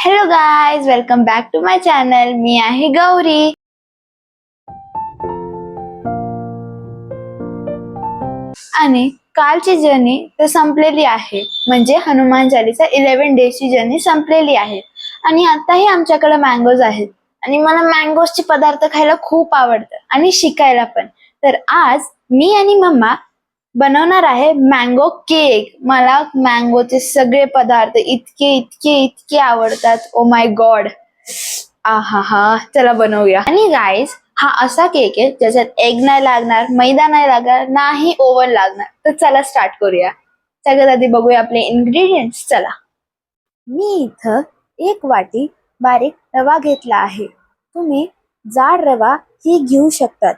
Hello guys, welcome back to my channel. मी आहे गौरी. आणि कालची जर्नी तर संपलेली आहे, म्हणजे हनुमान चालीसा 11 डेजची जर्नी संपलेली आहे. आणि आताही आमच्याकडे मँगोज आहेत आणि मला मँगोजचे पदार्थ खायला खूप आवडतं आणि शिकायला पण. तर आज मी आणि मम्मा बनवणार आहे मँगो केक. मला मँगोचे सगळे पदार्थ इतके इतके इतके आवडतात. ओ माय गॉड, आहा हा, चला बनवूया. आणि गाईज, हा असा केक आहे ज्याच्यात एग नाही लागणार, मैदा नाही लागणार, नाही ओव्हन लागणार. तर चला स्टार्ट करूया. सगळ्यात आधी बघूया आपले इन्ग्रेडियंट्स. चला, मी इथं 1 वाटी बारीक रवा घेतला आहे. तुम्ही जाड रवा ही घेऊ शकतात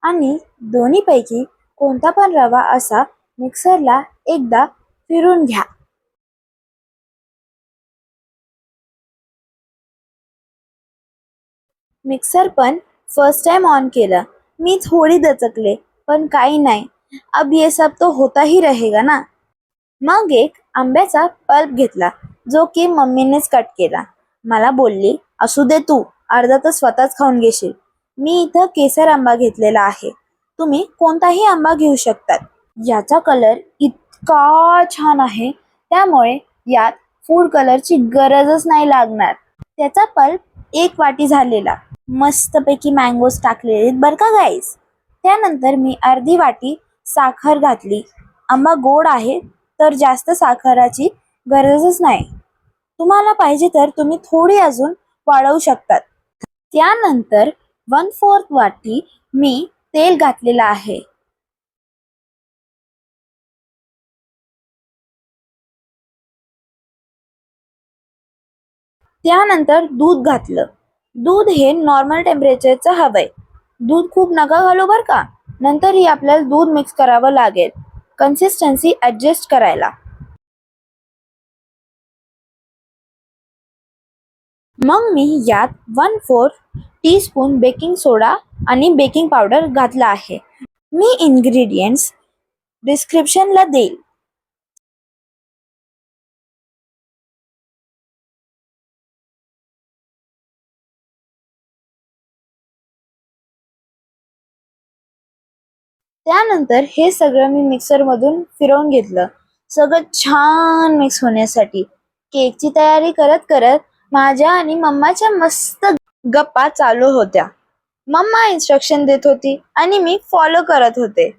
आणि दोन्हीपैकी कोणता पण रवा असा मिक्सरला एकदा फिरून घ्या. मिक्सर पण फर्स्ट टाइम ऑन केलं, मी थोडी दचकले, पण काही नाही. अब ये सब तो होता ही रहेगा ना. मग एक आंब्याचा पल्प घेतला, जो की मम्मीनेच कट केला. मला बोलली, असू दे, तू अर्धा तर स्वतःच खाऊन घेशील. मी इथं केसर आंबा घेतलेला आहे. तुम्ही कोणताही आंबा घेऊ शकतात. याचा कलर इतका छान आहे, त्यामुळे यात फूड कलरची गरजच नाही लागणार. त्याचा पल्प 1 वाटी झालेला. मस्तपैकी मँगोज टाकलेले बर का गाईस. त्यानंतर मी अर्धी वाटी साखर घातली. आंबा गोड आहे तर जास्त साखराची गरजच नाही. तुम्हाला पाहिजे तर तुम्ही थोडी अजून वाढवू शकतात. त्यानंतर 1/4 वाटी मी तेल घातलेलं आहे. त्यानंतर दूध घातलं. दूध हे नॉर्मल टेम्परेचरचं हवंय. दूध खूप नका घालू बर का, नंतरही आपल्याला दूध मिक्स करावं लागेल कन्सिस्टन्सी ऍडजस्ट करायला. मग मी यात 1/4 टीस्पून बेकिंग सोडा आणि बेकिंग पावडर घातला आहे. मी इन्ग्रेडियंट्स डिस्क्रिप्शनला देईल. त्यानंतर हे सगळं मी मिक्सर मधून फिरवून घेतलं, सगळं छान मिक्स होण्यासाठी. केकची तयारी करत करत माझ्या आणि मम्माच्या मस्त गप्पा चालू होत्या. मम्मा इन्स्ट्रक्शन देत होती आणि मी फॉलो करत होते.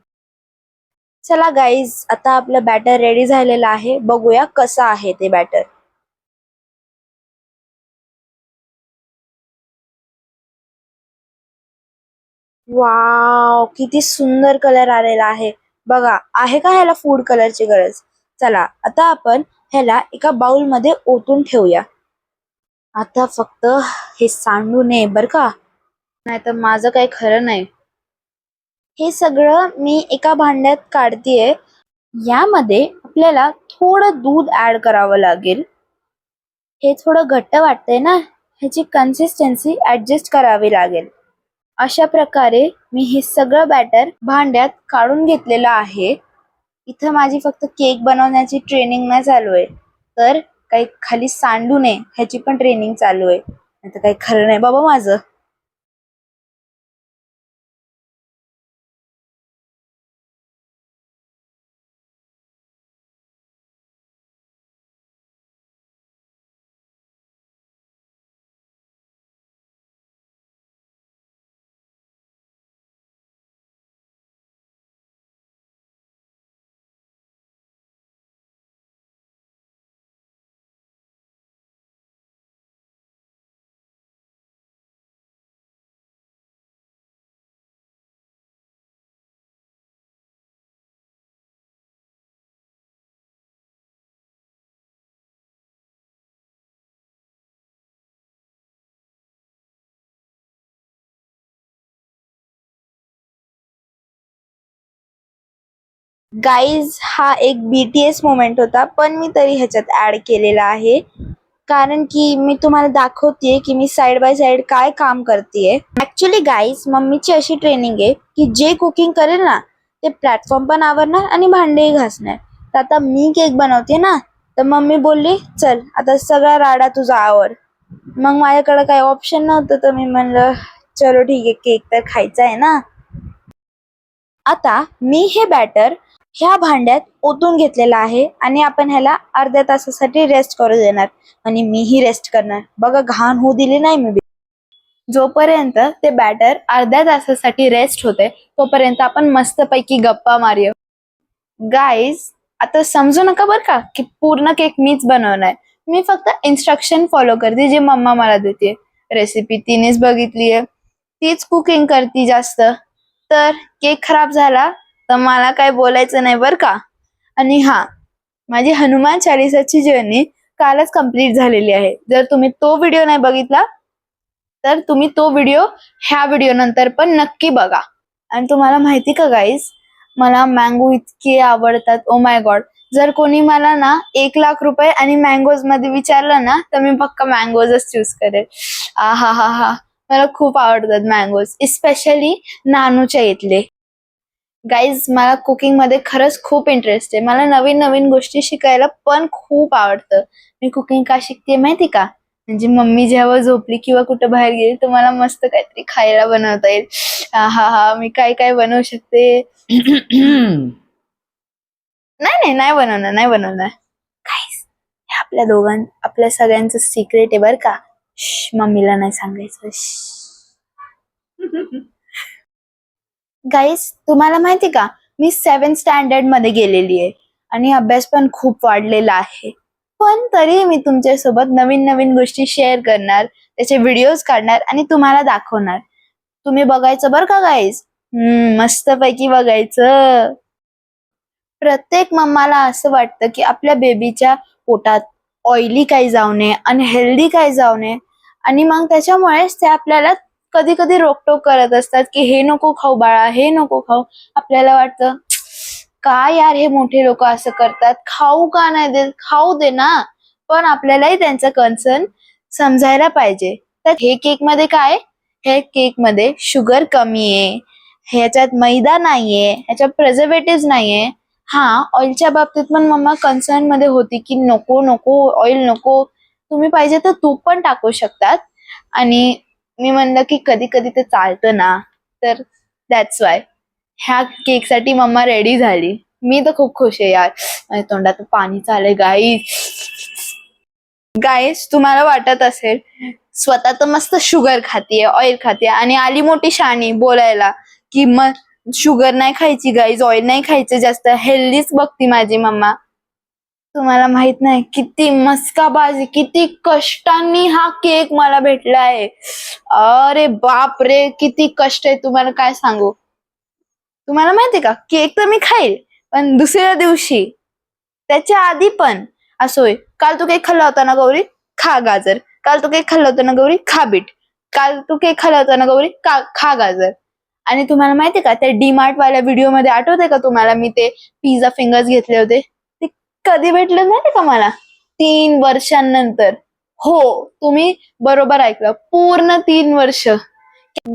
चला गाईज, आता आपलं बॅटर रेडी झालेलं आहे. बघूया कसं आहे ते बॅटर. वाव, किती सुंदर कलर आलेला आहे बघा. आहे का ह्याला फूड कलरची गरज? चला, आता आपण ह्याला एका बाउल मध्ये ओतून ठेवूया. आता फक्त हे सांडू नये बर का, नाहीतर माझं काही खरं नाही. हे सगळं मी एका भांड्यात काढतीये. यामध्ये आपल्याला थोडं दूध ऍड करावं लागेल. हे थोडं घट्ट वाटतंय ना, ह्याची कन्सिस्टन्सी ऍडजस्ट करावी लागेल. अशा प्रकारे मी हे सगळं बॅटर भांड्यात काढून घेतलेलं आहे. इथं माझी फक्त केक बनवण्याची ट्रेनिंग नाही चालू आहे, तर काही खाली सांडू नये ह्याची पण ट्रेनिंग चालू आहे. नाहीतर काही खरं नाही बाबा माझं. गाईज, हा एक BTS मोमेंट होता, पण मी तरी ह्याच्यात ऍड केलेला आहे. कारण की मी तुम्हाला दाखवतेय की मी साइड बाय साइड काय काम करतेय. ऍक्च्युली गाईज, मम्मीची अशी ट्रेनिंग आहे की जे कुकिंग करेल ना, ते प्लॅटफॉर्म पण आवरणार आणि भांडेही घासणार. तर आता मी केक बनवते ना, तर मम्मी बोलली, चल आता सगळा राडा तुझा आवर. मग माझ्याकडे काही ऑप्शन नव्हतं, तर मी म्हणलं चलो ठीक आहे, केक तर खायचा आहे ना. आता मी हे बॅटर ह्या भांड्यात ओतून घेतलेलं आहे आणि आपण ह्याला अर्ध्या तासासाठी रेस्ट करू देणार. आणि मीही रेस्ट करणार. बघा, घाण होऊ दिली नाही मी. जोपर्यंत ते बॅटर अर्ध्या तासासाठी रेस्ट होते तोपर्यंत आपण मस्तपैकी गप्पा मारूया. गाईज, आता समजू नका बरं का की पूर्ण केक मीच बनवलाय. मी फक्त इन्स्ट्रक्शन फॉलो करते जे मम्मा मला देते. रेसिपी तिनेच बघितलीये, तीच कुकिंग करते जास्त. तर केक खराब झाला तर मला काय बोलायचं नाही बरं का. आणि हा, माझी हनुमान चालिसाची जर्नी कालच कंप्लीट झालेली आहे. जर तुम्ही तो व्हिडिओ नाही बघितला तर तुम्ही तो व्हिडिओ ह्या व्हिडिओ नंतर पण नक्की बघा. आणि तुम्हाला माहिती का गाईज, मला मँगो इतके आवडतात. ओ माय गॉड, जर कोणी मला ना 1,00,000 रुपये आणि मँगोज मध्ये विचारलं ना तर मी पक्का मँगोजच चूज करेल. हा हा हा, मला खूप आवडतात मँगोज, इस्पेशली नानूच्या इथले. गाईज, मला कुकिंग मध्ये खरंच खूप इंटरेस्ट आहे. मला नवीन नवीन गोष्टी शिकायला पण खूप आवडतं. मी कुकिंग का शिकते माहिती का? म्हणजे मम्मी जेव्हा झोपली किंवा कुठं बाहेर गेली तर मला मस्त काहीतरी खायला बनवता येईल. हा हा हा, मी काय काय बनवू शकते. नाही नाही, नाही बनवणार, नाही बनवणार. Guys, हे आपल्या सगळ्यांचं सिक्रेट आहे बर का. मम्मीला नाही सांगायचं. गाईस, तुम्हाला माहिती का, मी 7th स्टँडर्ड मध्ये गेलेली आहे आणि अभ्यास पण खूप वाढलेला आहे. पण तरी मी तुमच्यासोबत नवीन नवीन गोष्टी शेअर करणार, त्याचे व्हिडिओज काढणार आणि तुम्हाला दाखवणार. तुम्ही बघायचं बरं का गाईस. मस्तपैकी बघायचं. प्रत्येक मम्माला असं वाटतं की आपल्या बेबीच्या पोटात ऑइली काही जाऊ नये, अनहेल्दी काही जाऊ नये. आणि मग त्याच्यामुळेच ते आपल्याला कधी कधी रोकटोक करत असतात की हे नको खाऊ बाळा, हे नको खाऊ. आपल्याला वाटतं काय यार, हे मोठे लोक असं करतात, खाऊ का नाही देत, खाऊ दे ना. पण आपल्यालाही त्यांचं कन्सर्न समजायला पाहिजे. तर हे केक मध्ये काय, हे केक मध्ये शुगर कमी आहे, ह्याच्यात मैदा नाहीये, ह्याच्यात प्रिझर्वेटिव्ह नाहीये. हा, ऑइलच्या बाबतीत पण मम्मा कन्सर्न मध्ये होती की नको नको ऑइल नको, तुम्ही पाहिजे तर तूप पण टाकू शकतात. आणि मी म्हणलं की कधी कधी ते चालतं ना, तर दॅट्स वाय ह्या केक साठी मम्मा रेडी झाली. मी तर खूप खुश आहे यार. माझ्या तोंडात पाणी चाललंय गाईस. तुम्हाला वाटत असेल स्वतः तर मस्त शुगर खातीये, ऑइल खातीये आणि आली मोठी शाणी बोलायला की मग शुगर नाही खायची गाईज, ऑइल नाही खायचं जास्त, हेल्दीच बघती माझी मम्मा. तुम्हाला माहित नाही किती मस्काबाजी, किती कष्टांनी हा केक मला भेटलाय. अरे बाप रे, किती कष्ट आहे तुम्हाला काय सांगू. तुम्हाला माहितीये का, केक तर मी खाईल पण दुसऱ्या दिवशी, त्याच्या आधी पण असोय. काल तू केक खाल्ला होता ना गौरी, खा गाजर. काल तू केक खाल्ला होता ना गौरी, खा बीट. काल तू केक खाल्ला होता ना गौरी, खा गाजर. आणि तुम्हाला माहितीये का, त्या डीमार्ट वाल्या व्हिडिओ मध्ये आठवतंय का तुम्हाला, मी ते पिझ्झा फिंगर्स घेतले होते, ते कधी भेटले माहितीये का मला? 3 वर्षांनंतर. हो, तुम्ही बरोबर ऐकलं, पूर्ण 3 वर्ष.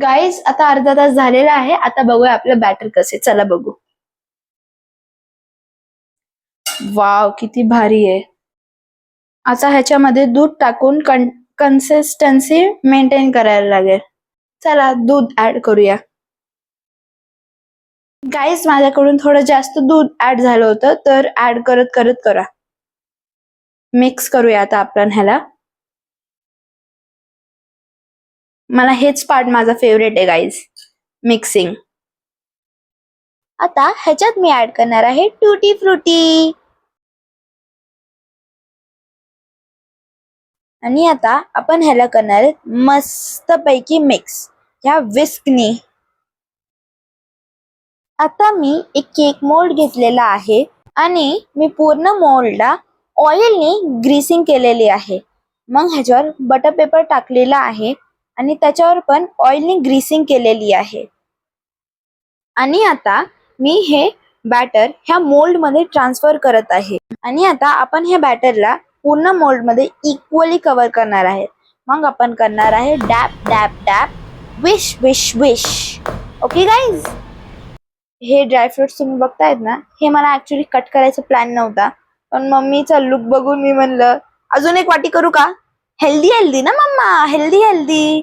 गाईज, आता अर्धा तास झालेला आहे. आता बघूया आपलं बॅटर कसे. चला बघू. वाव, किती भारी आहे. आता ह्याच्यामध्ये दूध टाकून कन्सिस्टन्सी मेंटेन करायला लागेल. चला दूध ऍड करूया. गाईज, माझ्याकडून थोडं जास्त दूध ऍड झालं होतं, तर ऍड करत करत करा. मिक्स करूया आता आपण ह्याला. मला हेच पार्ट माझा फेवरेट आहे गाईज, मिक्सिंग. आता ह्याच्यात मी ऍड करणार आहे टूटी फ्रुटी. आणि आता आपण ह्याला करणार आहे मस्त पैकी मिक्स ह्या विस्कनी. आता मी एक केक मोल्ड घेतलेला आहे आणि मी पूर्ण मोल्डला ऑइलनी ग्रीसिंग केलेली आहे. मग ह्याच्यावर बटर पेपर टाकलेला आहे आणि त्याच्यावर पण ऑइलनी ग्रीसिंग केलेली आहे. आणि आता मी हे बॅटर ह्या मोल्ड मध्ये ट्रान्सफर करत आहे. आणि आता आपण ह्या बॅटरला पूर्ण मोल्ड मध्ये इक्वली कव्हर करणार आहे. मग आपण करणार आहे डॅप डॅप डॅप, विश विश विश. ओके गाईज, हे ड्रायफ्रुट्स तुम्ही बघतायत ना, हे मला ऍक्च्युली कट करायचा प्लॅन नव्हता, पण मम्मीचा लुक बघून मी म्हणलं अजून एक वाटी करू का. हेल्दी हेल्दी ना मम्मा, हेल्दी हेल्दी.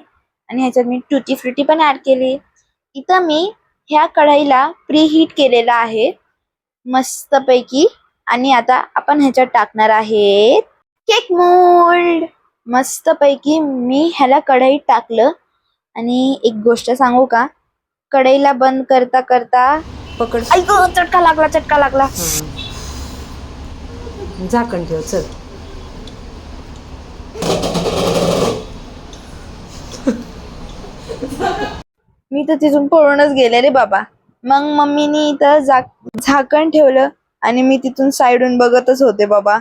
आणि ह्याच्यात मी टुटी फ्रुटी पण ऍड केली. इथं मी ह्या कढईला प्री हीट केलेला आहे मस्तपैकी. आणि आता आपण ह्याच्यात टाकणार आहे केक मोल्ड. मस्तपैकी मी ह्याला कढईत टाकलं. आणि एक गोष्ट सांगू का, कढईला बंद करता करता पकड. ऐक, चटका लागला, चटका लागला. झाकण ठेव चल. मी तर तिथून पळूनच गेले रे बाबा. मग मम्मीनी इथं झाकण ठेवलं आणि मी तिथून साईडून बघतच होते बाबा.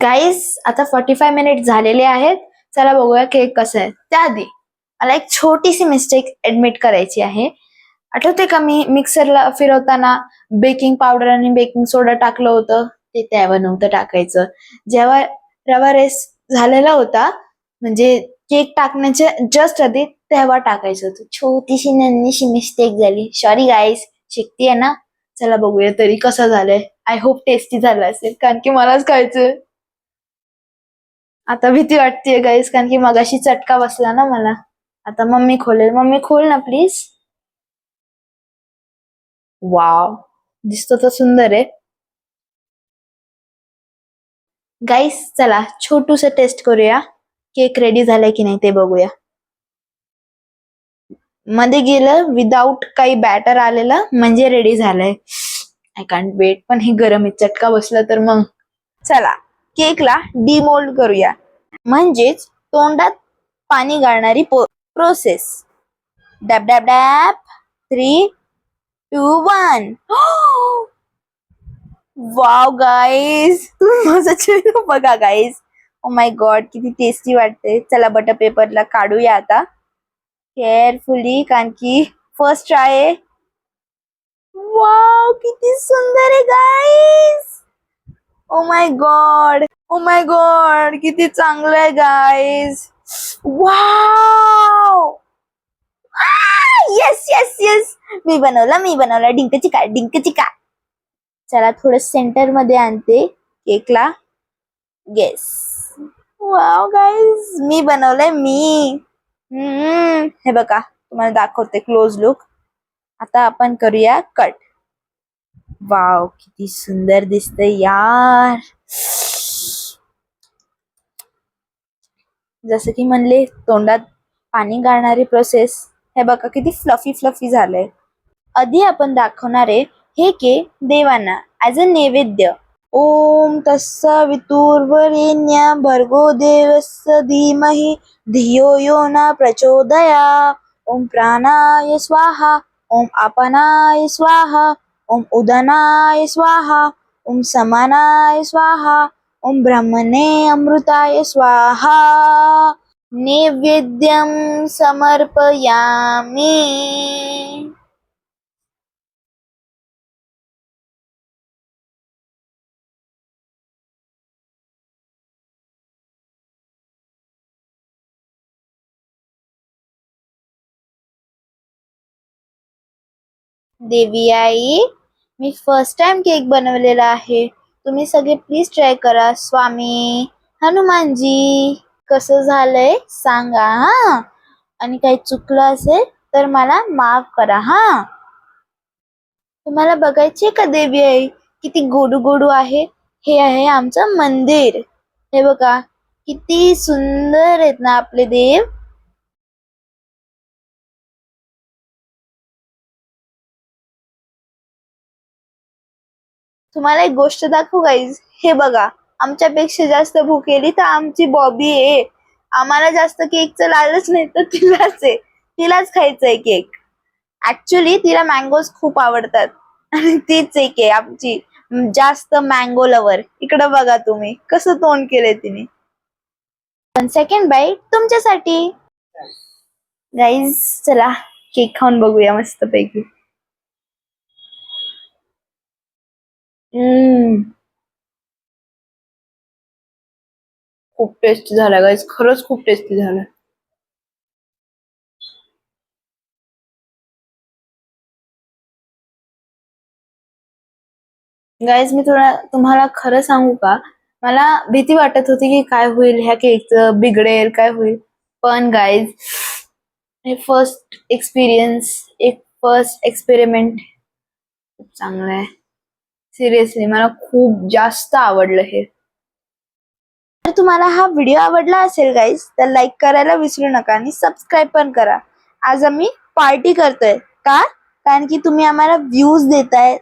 गाईज, आता 45 मिनिट झालेले आहेत. चला बघूया केक कसं आहे. त्याआधी मला एक छोटीशी मिस्टेक ऍडमिट करायची आहे. आठवते का मी मिक्सरला फिरवताना बेकिंग पावडर आणि बेकिंग सोडा टाकलं होतं, ते त्यावर नव्हतं टाकायचं. जेव्हा रवा रेस झालेला होता, म्हणजे केक टाकण्याच्या जस्ट आधी, तेव्हा टाकायचं होतं. छोटीशी नन्हीशी मिस्टेक झाली. सॉरी गाईज, शिकतीये ना. चला बघूया तरी कसं झालंय. आय होप टेस्टी झालं असेल, कारण की मलाच खायचंय. आता भीती वाटतेय गाईज, कारण की मगाशी चटका बसला ना मला. आता मम्मी खोलेल. मम्मी खोल ना प्लीज. वाव, दिसतो तर सुंदर आहे. गाईस, चला छोटूस टेस्ट करूया. केक रेडी झालाय की नाही ते बघूया. मध्ये गेलं विदाऊट काही बॅटर आलेलं म्हणजे रेडी झालंय. I can't wait. पण हे गरम आहे, चटका बसला तर मग. चला केकला डिमोल्ड करूया, म्हणजेच तोंडात पाणी गाळणारी प्रोसेस. डॅब डॅब डॅब. 3, 2, 1. वाव गाईज, तुम्ही माझा चेहरा बघा गाईज. ओ माय गॉड, किती टेस्टी वाटते. चला बटर पेपरला काढूया आता केअरफुली, कारण की फर्स्ट ट्राय आहे. वाव, किती सुंदर आहे guys. Oh my god, oh my god, किती चांगलं आहे guys. Wow, yes yes yes, मी बनवला डिंक चिका, डिंक चिका. चला थोडं सेंटर मध्ये आणते केकला. येस. वाव गाईज, मी बनवलंय मी. हे बघा, तुम्हाला दाखवते क्लोज लुक. आता आपण करूया कट. वाव, किती सुंदर दिसतंय यार. जसं की म्हणले, तोंडात पाणी गाळणारी प्रोसेस. हे बघा किती फ्लफी फ्लफी झालंय. आधी आपण दाखवणार आहे हे केक देवांना ऍज अ नैवेद्य. ओम तत्सवितुर्वरेण्य भर्गो देवस्य धीमहि धियो यो न प्रचोदया. ओम प्राणाय स्वाहा. ओम अपानाय स्वाहा. ओम उदनाय स्वाहा. ओम समानाय स्वाहा. ओम ब्रह्मणे अमृताय स्वाहा. नैवेद्यं समर्पयामि. देवी आई, मी फर्स्ट टाइम केक बनवलेला आहे. तुम्ही सगळे प्लीज ट्राय करा. स्वामी हनुमानजी, कसं झालंय सांगा हा. आणि काही चुकलं असेल तर मला माफ करा हा. तुम्हाला बघायचे का देवी आई किती गोडू गोडू आहे. हे आहे आमचं मंदिर. हे बघा किती सुंदर आहेत ना आपले देव. तुम्हाला एक गोष्ट दाखवू गाईज. हे बघा, आमच्यापेक्षा जास्त भुकेली तर आमची बॉबी आहे. आम्हाला जास्त केकचं लालच नाही तर तिलाच आहे. तिलाच खायचंय केक. ऍक्च्युली तिला मँगोज खूप आवडतात आणि तीच एक आहे आमची जास्त मँगो लवर. इकडं बघा तुम्ही कसं तोंड केलंय तिने. 1 सेकंड बाईट तुमच्यासाठी. गाईज, चला केक खाऊन बघूया मस्त पैकी. खूप टेस्टी झाला गाईज, खरंच खूप टेस्टी झाला. गाईज, मी तुम्हाला खरं सांगू का, मला भीती वाटत होती की काय होईल ह्या केकचं, बिघडेल काय होईल. पण गाईज, हे फर्स्ट एक्सपिरियन्स, एक फर्स्ट एक्सपेरिमेंट खूप चांगलं आहे. सिरियसली मला खूप जास्त आवडलं हे. जर तुम्हाला हा व्हिडिओ आवडला असेल गाईज, तर लाईक करायला विसरू नका आणि सबस्क्राईब पण करा. आज आम्ही पार्टी करतोय. का? कारण की तुम्ही आम्हाला व्ह्यूज देताय,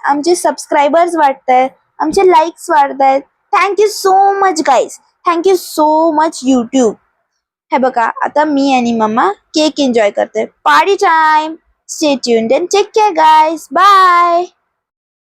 आमचे सबस्क्रायबर्स वाढतायत, आमचे लाईक्स वाढतायत. Thank you so much guys. Thank you so much YouTube. हे बघा, आता मी आणि मम्मा केक एन्जॉय करतोय. Party time. Stay tuned and take care guys. Bye.